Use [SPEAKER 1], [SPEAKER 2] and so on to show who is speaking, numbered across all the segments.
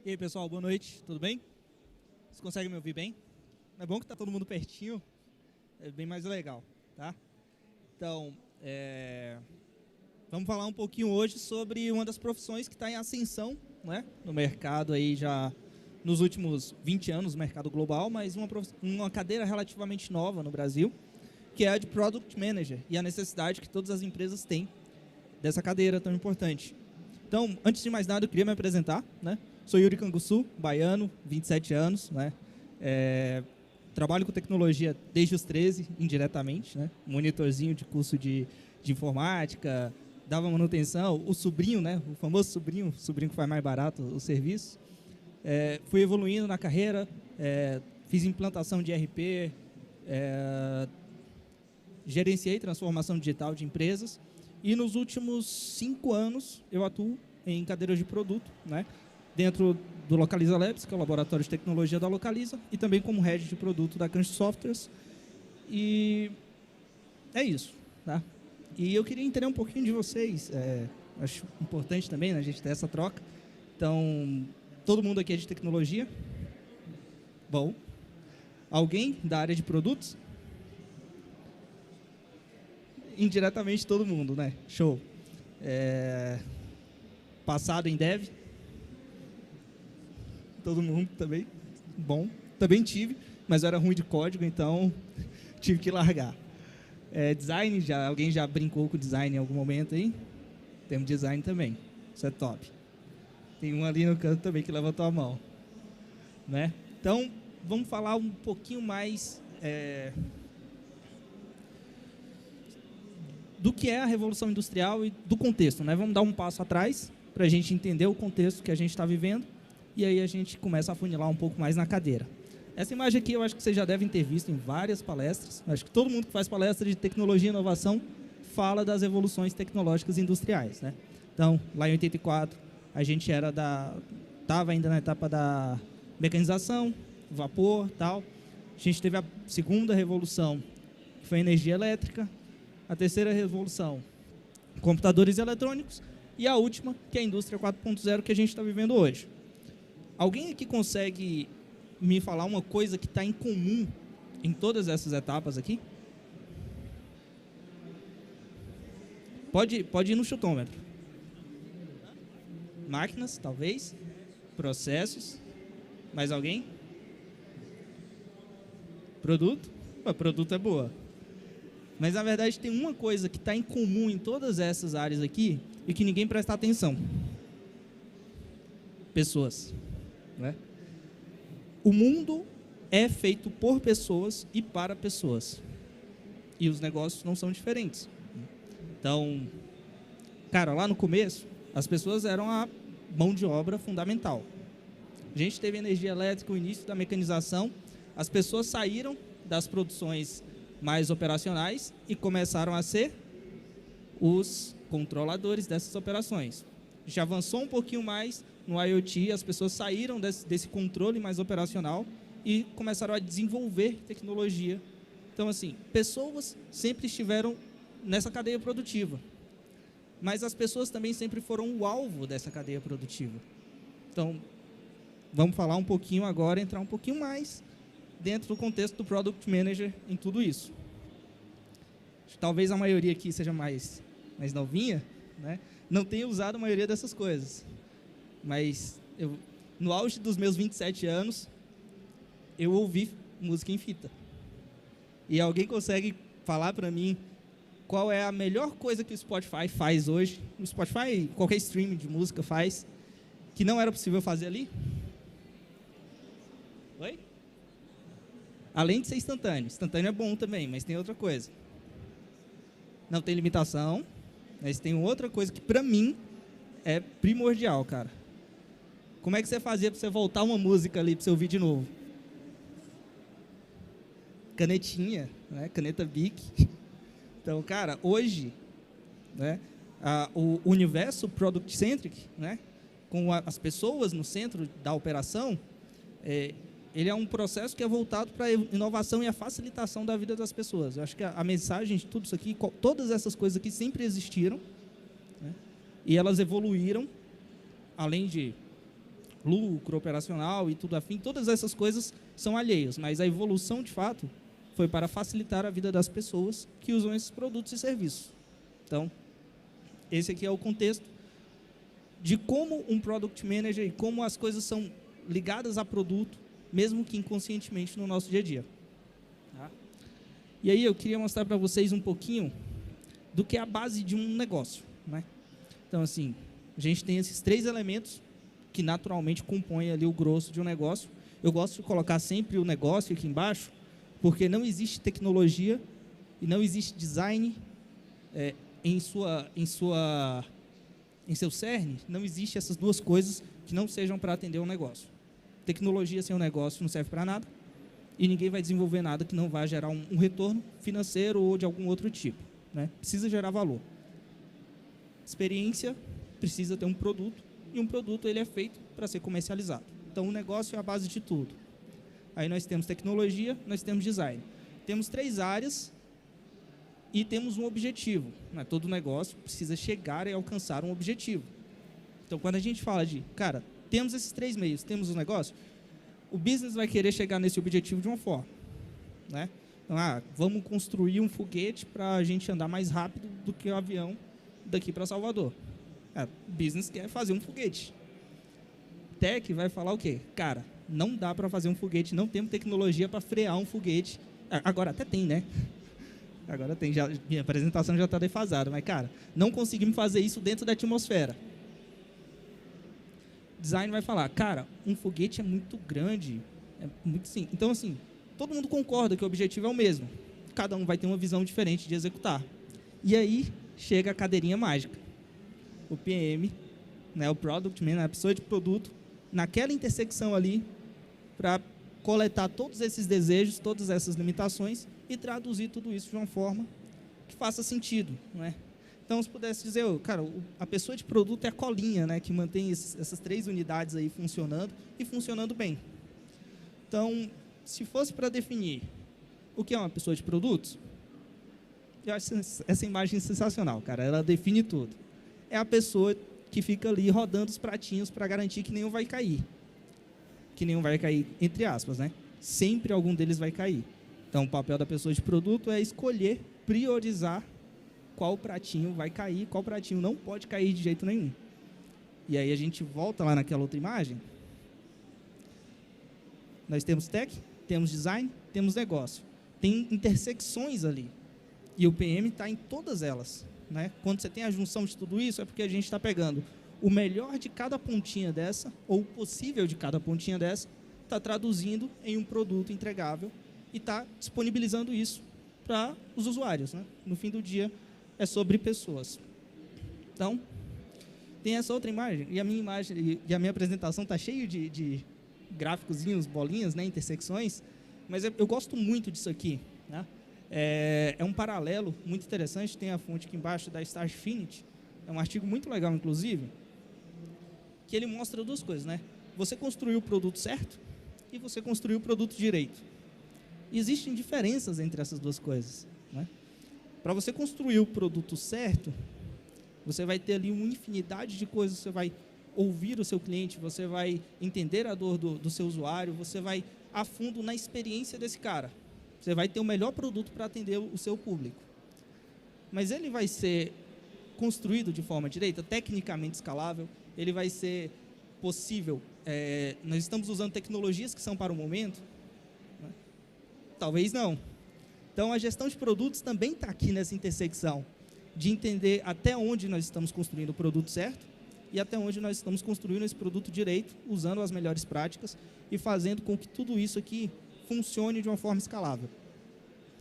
[SPEAKER 1] E aí, pessoal, boa noite, tudo bem? Vocês conseguem me ouvir bem? É bom que está todo mundo pertinho, é bem mais legal, tá? Então, vamos falar um pouquinho hoje sobre uma das profissões que está em ascensão, né, no mercado aí já nos últimos 20 anos, no mercado global, mas uma cadeira relativamente nova no Brasil, que é a de Product Manager, e a necessidade que todas as empresas têm dessa cadeira tão importante. Então, antes de mais nada, eu queria me apresentar, né? Sou Yuri Canguçu, baiano, 27 anos, né? Trabalho com tecnologia desde os 13, indiretamente, né? Monitorzinho de curso de informática, dava manutenção, o sobrinho, né? O famoso sobrinho que faz mais barato o serviço. Fui evoluindo na carreira, fiz implantação de ERP, gerenciei transformação digital de empresas e nos últimos 5 anos eu atuo em cadeiras de produto, né? Dentro do Localiza Labs, que é o laboratório de tecnologia da Localiza, e também como head de produto da Crunch Softwares. E é isso, tá? E eu queria entender um pouquinho de vocês, acho importante também, né, a gente ter essa troca. Então, todo mundo aqui é de tecnologia? Bom. Alguém da área de produtos? Indiretamente todo mundo, né? Show. Passado em dev? Todo mundo também? Bom. Também tive, mas eu era ruim de código, então tive que largar. Design, alguém já brincou com design em algum momento aí? Temos design também. Isso é top. Tem um ali no canto também que levantou a mão, né? Então, vamos falar um pouquinho mais do que é a Revolução Industrial e do contexto, né? Vamos dar um passo atrás para a gente entender o contexto que a gente está vivendo e aí a gente começa a funilar um pouco mais na cadeira. Essa imagem aqui eu acho que vocês já devem ter visto em várias palestras. Acho que todo mundo que faz palestra de tecnologia e inovação fala das evoluções tecnológicas industriais, né? Então, lá em 84, a gente estava ainda na etapa da mecanização, vapor, tal. A gente teve a segunda revolução, que foi a energia elétrica. A terceira revolução, computadores eletrônicos. E a última, que é a indústria 4.0 que a gente está vivendo hoje. Alguém aqui consegue me falar uma coisa que está em comum em todas essas etapas aqui? Pode ir no chutômetro. Máquinas, talvez. Processos. Mais alguém? Produto? Produto é boa. Mas, na verdade, tem uma coisa que está em comum em todas essas áreas aqui e que ninguém presta atenção. Pessoas. Né? O mundo é feito por pessoas e para pessoas. E os negócios não são diferentes. Então, cara, lá no começo, as pessoas eram a mão de obra fundamental. A gente teve energia elétrica, o início da mecanização, as pessoas saíram das produções mais operacionais e começaram a ser os controladores dessas operações. A gente avançou um pouquinho mais no IoT, as pessoas saíram desse controle mais operacional e começaram a desenvolver tecnologia. Então, assim, pessoas sempre estiveram nessa cadeia produtiva, mas as pessoas também sempre foram o alvo dessa cadeia produtiva. Então, vamos falar um pouquinho agora, entrar um pouquinho mais dentro do contexto do Product Manager em tudo isso. Talvez a maioria aqui seja mais novinha, né? Não tenha usado a maioria dessas coisas. Mas no auge dos meus 27 anos, eu ouvi música em fita. E alguém consegue falar para mim qual é a melhor coisa que o Spotify faz hoje? O Spotify, qualquer streaming de música faz, que não era possível fazer ali? Oi? Além de ser instantâneo. Instantâneo é bom também, mas tem outra coisa. Não tem limitação, mas tem outra coisa que, para mim, é primordial, cara. Como é que você fazia para você voltar uma música ali para você ouvir de novo? Canetinha, né? Caneta Bic. Então, cara, hoje, né, o universo product-centric, né, com as pessoas no centro da operação, ele é um processo que é voltado para a inovação e a facilitação da vida das pessoas. Eu acho que a mensagem de tudo isso aqui, todas essas coisas aqui sempre existiram, né, e elas evoluíram, além de lucro operacional e tudo afim, todas essas coisas são alheias, mas a evolução, de fato, foi para facilitar a vida das pessoas que usam esses produtos e serviços. Então, esse aqui é o contexto de como um Product Manager e como as coisas são ligadas a produto, mesmo que inconscientemente no nosso dia a dia. Tá? E aí eu queria mostrar para vocês um pouquinho do que é a base de um negócio, né? Então, assim, a gente tem esses 3 elementos que naturalmente compõem ali o grosso de um negócio. Eu gosto de colocar sempre o negócio aqui embaixo, porque não existe tecnologia e não existe design em seu cerne, não existe essas duas coisas que não sejam para atender um negócio. Tecnologia sem um negócio não serve para nada e ninguém vai desenvolver nada que não vá gerar um retorno financeiro ou de algum outro tipo, né? Precisa gerar valor. Experiência precisa ter um produto e um produto ele é feito para ser comercializado. Então, o negócio é a base de tudo. Aí nós temos tecnologia, nós temos design. Temos 3 áreas e temos um objetivo. Né? Todo negócio precisa chegar e alcançar um objetivo. Então, quando a gente fala de, cara, temos esses 3 meios, temos o negócio, o business vai querer chegar nesse objetivo de uma forma. Né? Então, vamos construir um foguete para a gente andar mais rápido do que o avião daqui para Salvador. O business quer fazer um foguete. Tech vai falar o quê? Cara, não dá para fazer um foguete, não temos tecnologia para frear um foguete. Agora até tem, né? Agora tem, minha apresentação já está defasada, mas, cara, não conseguimos fazer isso dentro da atmosfera. Design vai falar, cara, um foguete é muito grande, é muito sim. Então, assim, todo mundo concorda que o objetivo é o mesmo. Cada um vai ter uma visão diferente de executar. E aí chega a cadeirinha mágica. O PM, né, o Product Manager, a pessoa de produto, naquela intersecção ali, para coletar todos esses desejos, todas essas limitações e traduzir tudo isso de uma forma que faça sentido, não é? Então, se pudesse dizer, cara, a pessoa de produto é a colinha, né, que mantém essas 3 unidades aí funcionando e funcionando bem. Então, se fosse para definir o que é uma pessoa de produtos, eu acho essa imagem sensacional, cara, ela define tudo. É a pessoa que fica ali rodando os pratinhos para garantir que nenhum vai cair. Que nenhum vai cair, entre aspas, né? Sempre algum deles vai cair. Então, o papel da pessoa de produto é escolher, priorizar qual pratinho vai cair, qual pratinho não pode cair de jeito nenhum. E aí a gente volta lá naquela outra imagem. Nós temos tech, temos design, temos negócio. Tem intersecções ali. E o PM está em todas elas. Né? Quando você tem a junção de tudo isso, é porque a gente está pegando o melhor de cada pontinha dessa, ou o possível de cada pontinha dessa, está traduzindo em um produto entregável e está disponibilizando isso para os usuários. Né? No fim do dia, é sobre pessoas. Então, tem essa outra imagem, e a minha apresentação está cheia de gráficozinhos, bolinhas, né, intersecções, mas eu gosto muito disso aqui. Né? É um paralelo muito interessante, tem a fonte aqui embaixo da Starfinity, é um artigo muito legal, inclusive, que ele mostra 2 coisas, né? Você construiu o produto certo e você construiu o produto direito. Existem diferenças entre essas 2 coisas, né? Para você construir o produto certo, você vai ter ali uma infinidade de coisas, você vai ouvir o seu cliente, você vai entender a dor do seu usuário, você vai a fundo na experiência desse cara. Você vai ter o melhor produto para atender o seu público. Mas ele vai ser construído de forma direita, tecnicamente escalável, ele vai ser possível. Nós estamos usando tecnologias que são para o momento? Né? Talvez não. Então, a gestão de produtos também está aqui nessa intersecção, de entender até onde nós estamos construindo o produto certo e até onde nós estamos construindo esse produto direito, usando as melhores práticas e fazendo com que tudo isso aqui funcione de uma forma escalável.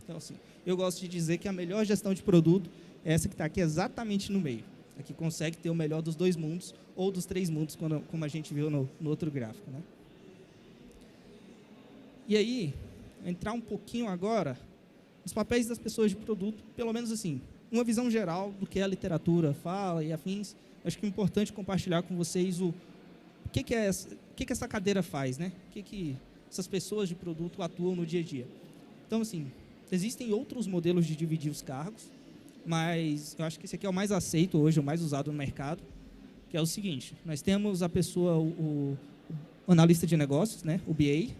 [SPEAKER 1] Então, assim, eu gosto de dizer que a melhor gestão de produto é essa que está aqui exatamente no meio. É que consegue ter o melhor dos 2 mundos, ou dos 3 mundos, como a gente viu no outro gráfico. Né? E aí, entrar um pouquinho agora nos papéis das pessoas de produto, pelo menos assim, uma visão geral do que a literatura fala e afins. Acho que é importante compartilhar com vocês o que essa cadeira faz, né? O que essas pessoas de produto atuam no dia a dia. Então, assim, existem outros modelos de dividir os cargos, mas eu acho que esse aqui é o mais aceito hoje, o mais usado no mercado, que é o seguinte: nós temos a pessoa, o o analista de negócios, né, o BA,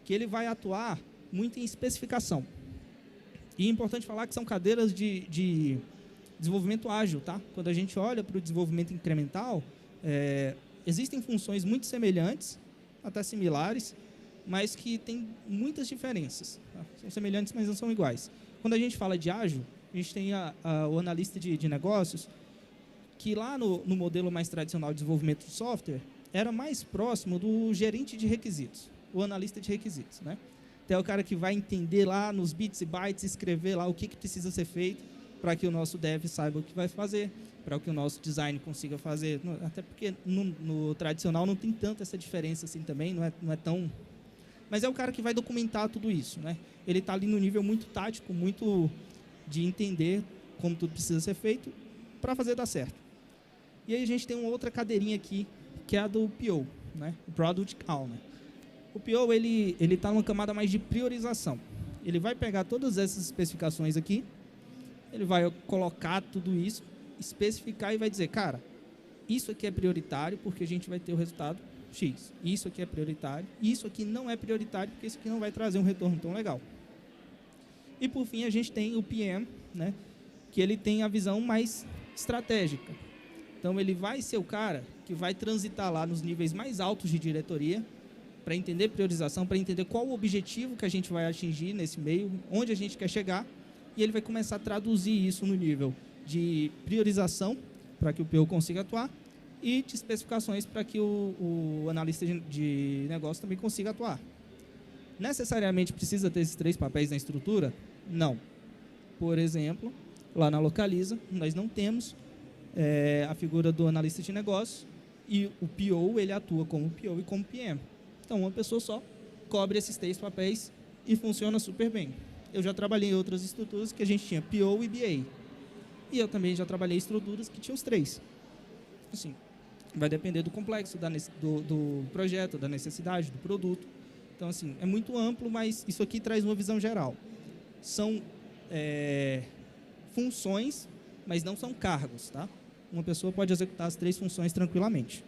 [SPEAKER 1] que ele vai atuar muito em especificação. E é importante falar que são cadeiras de desenvolvimento ágil, tá? Quando a gente olha para o desenvolvimento incremental, existem funções muito semelhantes, até similares, mas que têm muitas diferenças. Tá? São semelhantes, mas não são iguais. Quando a gente fala de ágil, a gente tem o analista de negócios, que lá no modelo mais tradicional de desenvolvimento de software, era mais próximo do gerente de requisitos, o analista de requisitos, né? Então, é o cara que vai entender lá nos bits e bytes, escrever lá o que precisa ser feito para que o nosso dev saiba o que vai fazer, para que o nosso design consiga fazer. Até porque no tradicional não tem tanto essa diferença assim também, não é tão... Mas é o cara que vai documentar tudo isso, né? Ele está ali no nível muito tático, muito de entender como tudo precisa ser feito para fazer dar certo. E aí a gente tem uma outra cadeirinha aqui, que é a do PO, né? O Product Owner. O PO, ele está numa camada mais de priorização. Ele vai pegar todas essas especificações aqui, ele vai colocar tudo isso, especificar e vai dizer, cara, isso aqui é prioritário porque a gente vai ter o resultado X. Isso aqui é prioritário, isso aqui não é prioritário porque isso aqui não vai trazer um retorno tão legal. E, por fim, a gente tem o PM, né? Que ele tem a visão mais estratégica. Então, ele vai ser o cara que vai transitar lá nos níveis mais altos de diretoria para entender priorização, para entender qual o objetivo que a gente vai atingir nesse meio, onde a gente quer chegar, e ele vai começar a traduzir isso no nível de priorização, para que o PO consiga atuar, e de especificações para que o analista de negócio também consiga atuar. Necessariamente precisa ter esses 3 papéis na estrutura? Não. Por exemplo, lá na Localiza, nós não temos a figura do analista de negócio, e o PO, ele atua como PO e como PM. Então, uma pessoa só cobre esses 3 papéis e funciona super bem. Eu já trabalhei em outras estruturas que a gente tinha PO e BA. E eu também já trabalhei em estruturas que tinham os 3. Assim, vai depender do complexo do projeto, da necessidade, do produto. Então, assim, é muito amplo, mas isso aqui traz uma visão geral. São funções, mas não são cargos, tá? Uma pessoa pode executar as 3 funções tranquilamente.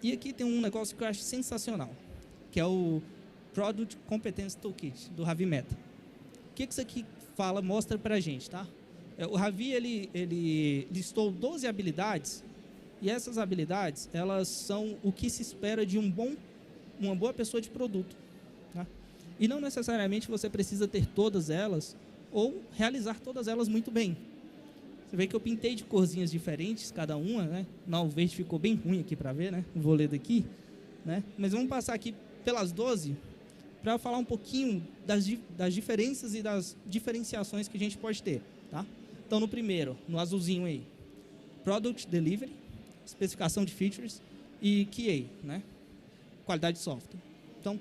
[SPEAKER 1] E aqui tem um negócio que eu acho sensacional, que é o Product Competence Toolkit, do Ravi Mehta. O que isso aqui mostra para a gente, tá? O Ravi, ele listou 12 habilidades, e essas habilidades, elas são o que se espera de uma boa pessoa de produto. Tá? E não necessariamente você precisa ter todas elas, ou realizar todas elas muito bem. Você vê que eu pintei de corzinhas diferentes, cada uma, né? Não, o verde ficou bem ruim aqui para ver, né? Não vou ler daqui, né? Mas vamos passar aqui pelas 12 para falar um pouquinho das diferenças e das diferenciações que a gente pode ter, tá? Então, no primeiro, no azulzinho aí, Product Delivery, especificação de features e QA, né? Qualidade de software. Então,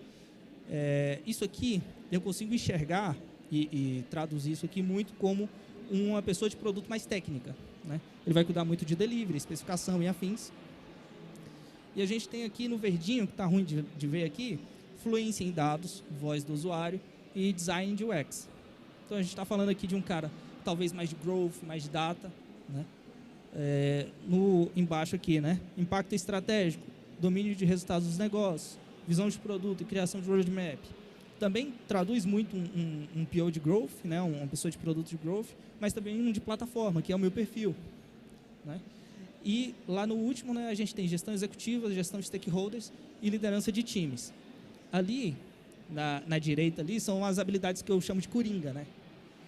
[SPEAKER 1] isso aqui eu consigo enxergar e traduzir isso aqui muito como uma pessoa de produto mais técnica, né? Ele vai cuidar muito de delivery, especificação e afins. E a gente tem aqui no verdinho, que está ruim de ver aqui, fluência em dados, voz do usuário e design de UX. Então, a gente está falando aqui de um cara talvez mais de growth, mais de data, né? Embaixo aqui, né? Impacto estratégico, domínio de resultados dos negócios, visão de produto e criação de roadmap. Também traduz muito um PO de growth, né? Uma pessoa de produto de growth, mas também um de plataforma, que é o meu perfil, né? E lá no último, né, a gente tem gestão executiva, gestão de stakeholders e liderança de times. Ali, na direita ali, são as habilidades que eu chamo de coringa, né?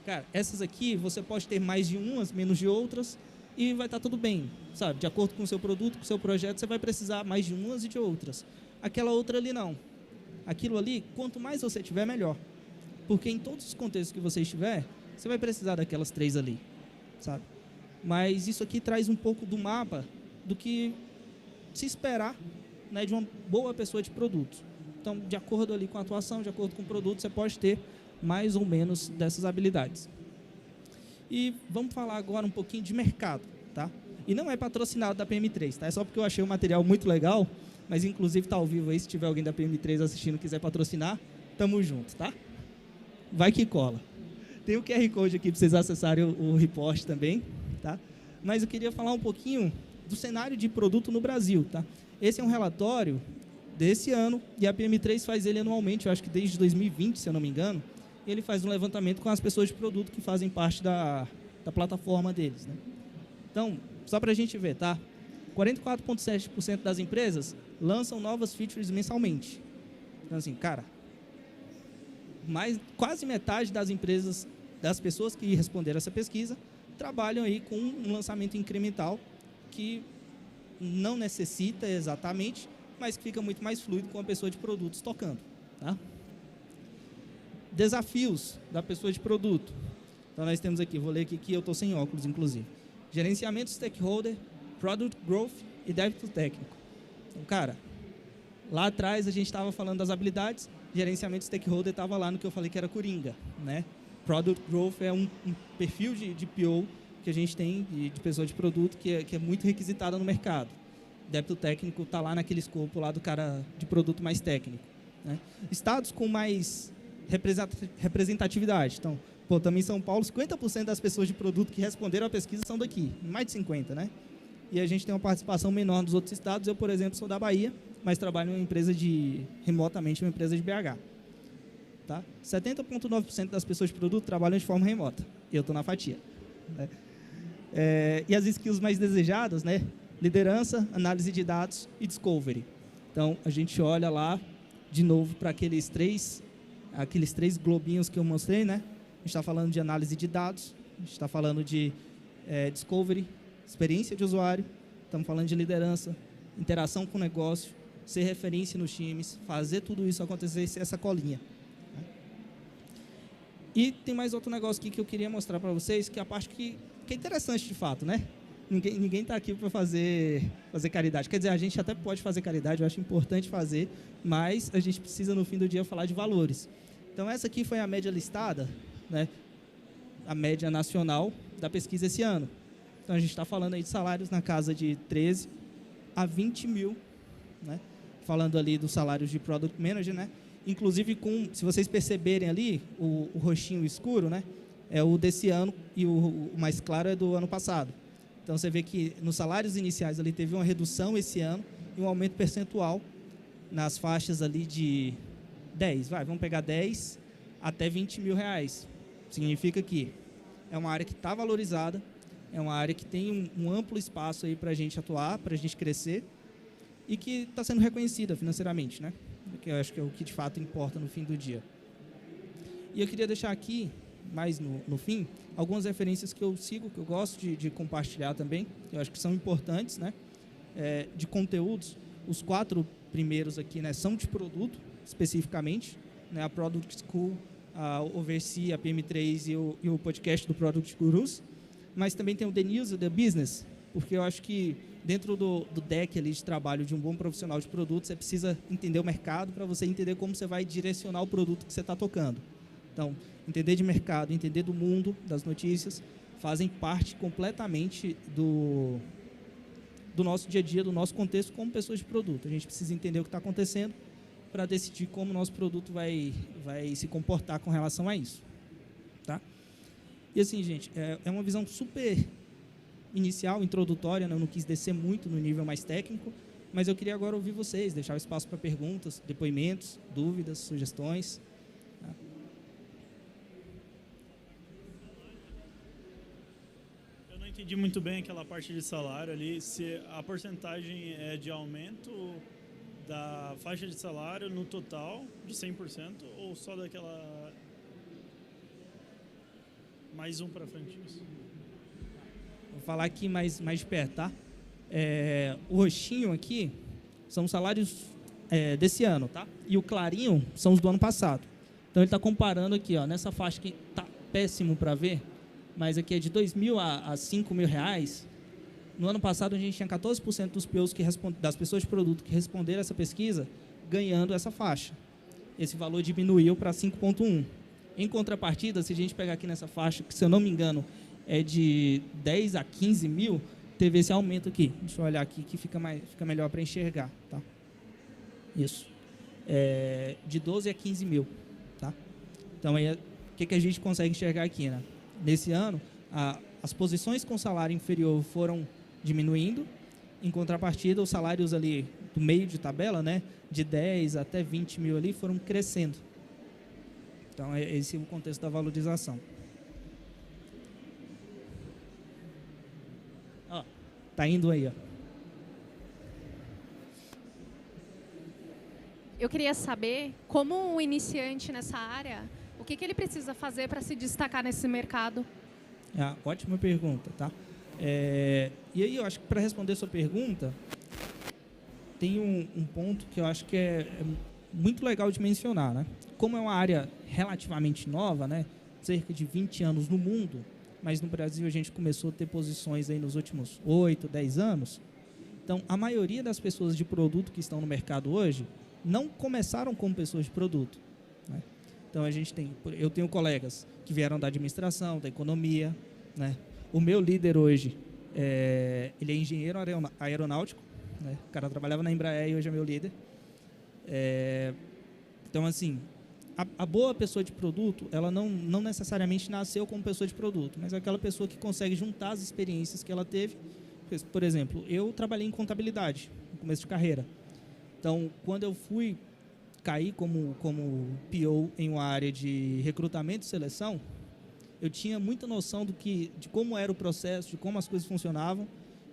[SPEAKER 1] Cara, essas aqui você pode ter mais de umas, menos de outras, e vai estar tudo bem, sabe? De acordo com o seu produto, com o seu projeto, você vai precisar mais de umas e de outras. Aquela outra ali, não. Aquilo ali, quanto mais você tiver, melhor. Porque em todos os contextos que você estiver, você vai precisar daquelas 3 ali, sabe? Mas isso aqui traz um pouco do mapa do que se esperar, né, de uma boa pessoa de produto. Então, de acordo ali com a atuação, de acordo com o produto, você pode ter mais ou menos dessas habilidades. E vamos falar agora um pouquinho de mercado, tá? E não é patrocinado da PM3, tá? É só porque eu achei o material muito legal, mas inclusive está ao vivo aí, se tiver alguém da PM3 assistindo e quiser patrocinar, tamo junto, tá? Vai que cola. Tem o QR Code aqui para vocês acessarem o report também, tá? Mas eu queria falar um pouquinho do cenário de produto no Brasil. Tá? Esse é um relatório desse ano, e a PM3 faz ele anualmente, eu acho que desde 2020, se eu não me engano. Ele faz um levantamento com as pessoas de produto que fazem parte da plataforma deles. Né? Então, só para a gente ver, tá? 44,7% das empresas lançam novas features mensalmente. Então, assim, cara, quase metade das empresas, das pessoas que responderam essa pesquisa, trabalham aí com um lançamento incremental que não necessita exatamente, mas que fica muito mais fluido com a pessoa de produtos tocando. Tá? Desafios da pessoa de produto. Então, nós temos aqui, vou ler aqui que eu estou sem óculos, inclusive. Gerenciamento stakeholder, product growth e débito técnico. Então, cara, lá atrás a gente estava falando das habilidades, gerenciamento stakeholder estava lá no que eu falei que era coringa. Né? Product growth é um perfil de PO que a gente tem, de pessoa de produto, que é muito requisitada no mercado. Débito técnico está lá naquele escopo lá do cara de produto mais técnico. Né? Estados com mais representatividade. Então, também em São Paulo, 50% das pessoas de produto que responderam à pesquisa são daqui, mais de 50%, né? E a gente tem uma participação menor nos outros estados. Eu, por exemplo, sou da Bahia, mas trabalho em uma empresa remotamente, uma empresa de BH. Tá? 70,9% das pessoas de produto trabalham de forma remota. Eu estou na fatia. Né? E as skills mais desejadas, né? Liderança, análise de dados e discovery. Então, a gente olha lá, de novo, para aqueles três globinhos que eu mostrei, né? A gente está falando de análise de dados, a gente está falando de discovery, experiência de usuário, estamos falando de liderança, interação com o negócio, ser referência nos times, fazer tudo isso acontecer, ser essa colinha. Né? E tem mais outro negócio aqui que eu queria mostrar para vocês, que é a parte que é interessante de fato, né? Ninguém está aqui para fazer caridade. Quer dizer, a gente até pode fazer caridade, eu acho importante fazer, mas a gente precisa, no fim do dia, falar de valores. Então, essa aqui foi a média listada, né, a média nacional da pesquisa esse ano. Então, a gente está falando aí de salários na casa de 13 a 20 mil, né, falando ali dos salários de Product Manager, né, inclusive, se vocês perceberem ali, o roxinho escuro, né, é o desse ano e o mais claro é do ano passado. Então, você vê que nos salários iniciais ali teve uma redução esse ano e um aumento percentual nas faixas ali de 10, vamos pegar 10 até 20 mil reais. Significa que é uma área que está valorizada, é uma área que tem um amplo espaço aí para a gente atuar, para a gente crescer e que está sendo reconhecida financeiramente, né? Que eu acho que é o que de fato importa no fim do dia. E eu queria deixar aqui, mais no fim, algumas referências que eu sigo, que eu gosto de compartilhar também, eu acho que são importantes, né? De conteúdos. Os 4 primeiros aqui, né, são de produto, especificamente, né, a Product School, a Oversee, a PM3 e o podcast do Product Gurus, mas também tem o The News e o The Business, porque eu acho que dentro do deck ali de trabalho de um bom profissional de produto, você precisa entender o mercado para você entender como você vai direcionar o produto que você está tocando. Então, entender de mercado, entender do mundo, das notícias, fazem parte completamente do nosso dia a dia, do nosso contexto como pessoas de produto. A gente precisa entender o que está acontecendo para decidir como o nosso produto vai se comportar com relação a isso. Tá? E assim, gente, é uma visão super inicial, introdutória, né? Eu não quis descer muito no nível mais técnico, mas eu queria agora ouvir vocês, deixar o espaço para perguntas, depoimentos, dúvidas, sugestões. Tá?
[SPEAKER 2] Eu não entendi muito bem aquela parte de salário ali, se a porcentagem é de aumento da faixa de salário no total de 100% ou só daquela mais um para frente.
[SPEAKER 1] Vou falar aqui mais de perto, tá? O roxinho aqui são os salários desse ano, tá? E o clarinho são os do ano passado. Então ele está comparando aqui, ó, nessa faixa que tá péssimo para ver, mas aqui é de 2.000 a 5.000 reais. No ano passado, a gente tinha 14% dos POs das pessoas de produto que responderam essa pesquisa ganhando essa faixa. Esse valor diminuiu para 5,1. Em contrapartida, se a gente pegar aqui nessa faixa, que se eu não me engano é de 10 a 15 mil, teve esse aumento aqui. Deixa eu olhar aqui que fica melhor para enxergar. Tá? Isso. De 12 a 15 mil. Tá? Então, aí, o que a gente consegue enxergar aqui? Né? Nesse ano, as posições com salário inferior foram diminuindo Em contrapartida, os salários ali do meio de tabela, né, de 10 até 20 mil ali, foram crescendo. Então, esse é o contexto da valorização. Ó, tá indo aí, ó.
[SPEAKER 3] Eu queria saber, como um iniciante nessa área, o que ele precisa fazer para se destacar nesse mercado?
[SPEAKER 1] Ótima pergunta, tá? E aí, eu acho que para responder a sua pergunta, tem um ponto que eu acho que é muito legal de mencionar, né? Como é uma área relativamente nova, né? Cerca de 20 anos no mundo, mas no Brasil a gente começou a ter posições aí nos últimos 8, 10 anos. Então, a maioria das pessoas de produto que estão no mercado hoje não começaram como pessoas de produto, né? Então, eu tenho colegas que vieram da administração, da economia, né? O meu líder hoje, ele é engenheiro aeronáutico, né? O cara trabalhava na Embraer e hoje é meu líder. Então, assim, a boa pessoa de produto, ela não necessariamente nasceu como pessoa de produto, mas é aquela pessoa que consegue juntar as experiências que ela teve. Por exemplo, eu trabalhei em contabilidade no começo de carreira. Então, quando eu caí como PO em uma área de recrutamento e seleção, eu tinha muita noção de como era o processo, de como as coisas funcionavam,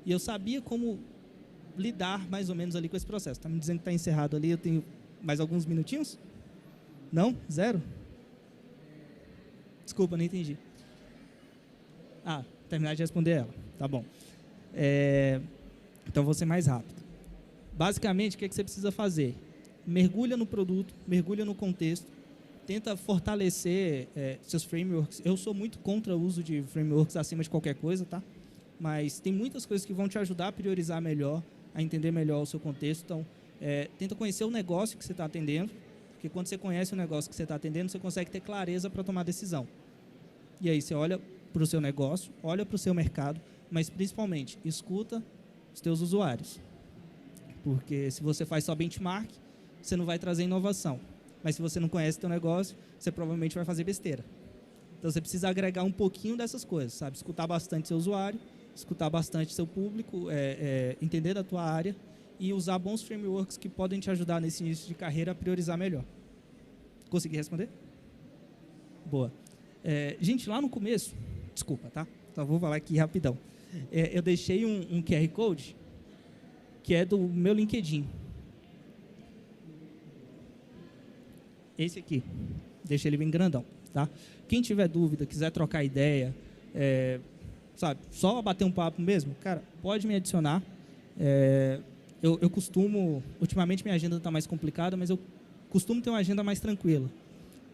[SPEAKER 1] e eu sabia como lidar mais ou menos ali com esse processo. Está me dizendo que está encerrado ali, eu tenho mais alguns minutinhos? Não? Zero? Desculpa, não entendi. Terminar de responder ela. Tá bom. Então, vou ser mais rápido. Basicamente, o que é que você precisa fazer? Mergulha no produto, mergulha no contexto, tenta fortalecer seus frameworks. Eu sou muito contra o uso de frameworks acima de qualquer coisa, tá? Mas tem muitas coisas que vão te ajudar a priorizar melhor, a entender melhor o seu contexto. Então, tenta conhecer o negócio que você está atendendo, porque quando você conhece o negócio que você está atendendo, você consegue ter clareza para tomar decisão. E aí você olha para o seu negócio, olha para o seu mercado, mas principalmente escuta os teus usuários. Porque se você faz só benchmark, você não vai trazer inovação. Mas se você não conhece o teu negócio, você provavelmente vai fazer besteira. Então, você precisa agregar um pouquinho dessas coisas, sabe? Escutar bastante seu usuário, escutar bastante seu público, entender da tua área e usar bons frameworks que podem te ajudar nesse início de carreira a priorizar melhor. Consegui responder? Boa. Gente, lá no começo, desculpa, tá? Só vou falar aqui rapidão. Eu deixei um QR Code que é do meu LinkedIn. Esse aqui. Deixa ele bem grandão, tá? Quem tiver dúvida, quiser trocar ideia, sabe, só bater um papo mesmo, cara, pode me adicionar. Eu costumo, ultimamente minha agenda está mais complicada, mas eu costumo ter uma agenda mais tranquila.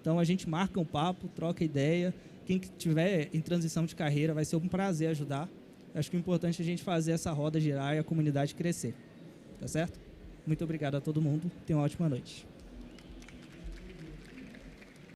[SPEAKER 1] Então, a gente marca um papo, troca ideia. Quem tiver em transição de carreira, vai ser um prazer ajudar. Acho que o importante é a gente fazer essa roda girar e a comunidade crescer. Tá certo? Muito obrigado a todo mundo. Tenha uma ótima noite.